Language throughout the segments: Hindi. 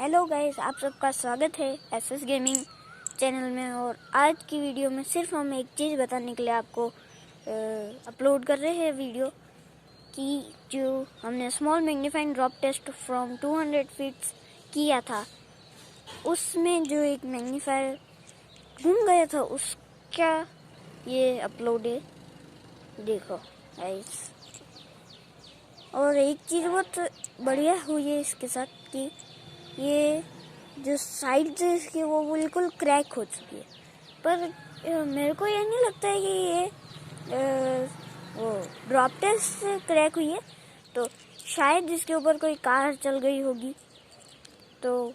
हेलो गाइस, आप सबका स्वागत है एसएस गेमिंग चैनल में। और आज की वीडियो में सिर्फ हम एक चीज़ बताने के लिए आपको अपलोड कर रहे हैं वीडियो कि जो हमने small magnifying drop test from 200 feets किया था, उसमें जो एक मैग्नीफायर घूम गया था उसका ये अपलोड है, देखो गाइस। और एक चीज़ बहुत बढ़िया हुई है इसके साथ कि ये जो साइड है इसकी वो बिल्कुल क्रैक हो चुकी है, पर मेरे को ये नहीं लगता है कि ये वो ड्रॉप टेस्ट से क्रैक हुई है। तो शायद इसके ऊपर कोई कार चल गई होगी, तो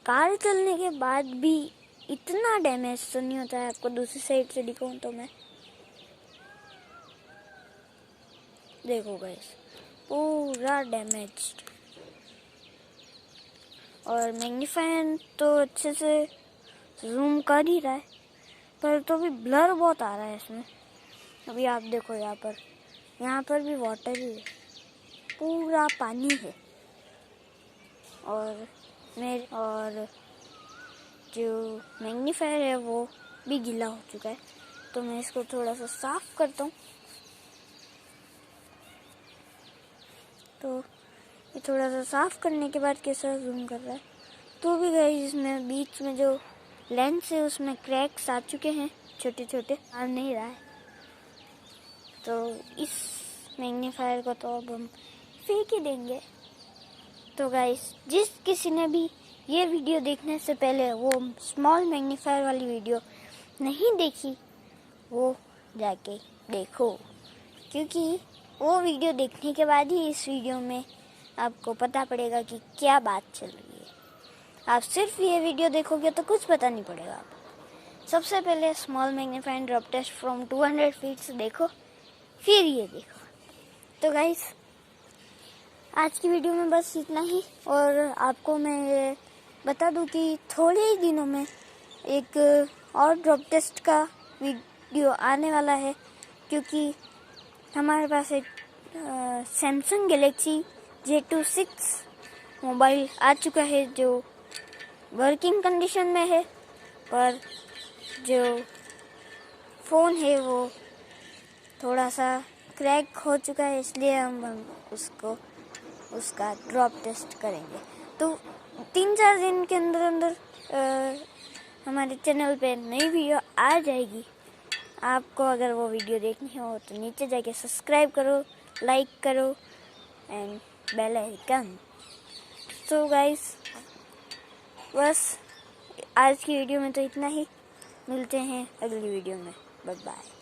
कार चलने के बाद भी इतना डैमेज तो नहीं होता है। आपको दूसरी साइड से दिखाऊं तो मैं देखो गाइस, पूरा डैमेज्ड। और मैग्नीफायर तो अच्छे से जूम कर ही रहा है, पर तो भी ब्लर बहुत आ रहा है इसमें। अभी आप देखो यहाँ पर भी वाटर ही है, पूरा पानी है। और जो मैग्नीफायर है वो भी गीला हो चुका है, तो मैं इसको थोड़ा सा साफ करता हूँ। तो ये थोड़ा सा साफ करने के बाद कैसा जूम कर रहा है, तो भी गाइस इसमें बीच में जो लेंस है उसमें क्रैक्स आ चुके हैं, छोटे छोटे, आ नहीं रहा है। तो इस मैग्नीफायर को तो अब हम फेंक ही देंगे। तो गाइस, जिस किसी ने भी ये वीडियो देखने से पहले वो स्मॉल मैग्नीफायर वाली वीडियो नहीं देखी, वो जाके देखो, क्योंकि वो वीडियो देखने के बाद ही इस वीडियो में आपको पता पड़ेगा कि क्या बात चल रही है। आप सिर्फ ये वीडियो देखोगे तो कुछ पता नहीं पड़ेगा आपको। सबसे पहले small magnifying drop test from 200 feets देखो, फिर ये देखो। तो गाइस, आज की वीडियो में बस इतना ही। और आपको मैं ये बता दूं कि थोड़े ही दिनों में एक और ड्रॉप टेस्ट का वीडियो आने वाला है, क्योंकि हमारे पास एक सैमसंग गैलेक्सी J26 मोबाइल आ चुका है, जो वर्किंग कंडीशन में है, पर जो फ़ोन है वो थोड़ा सा क्रैक हो चुका है, इसलिए हम उसका ड्रॉप टेस्ट करेंगे। तो 3-4 दिन के अंदर अंदर हमारे चैनल पे नई वीडियो आ जाएगी। आपको अगर वो वीडियो देखनी हो तो नीचे जाके सब्सक्राइब करो, लाइक करो एंड बेल आइकन। तो गाइस, बस आज की वीडियो में तो इतना ही। मिलते हैं अगली वीडियो में। Bye bye.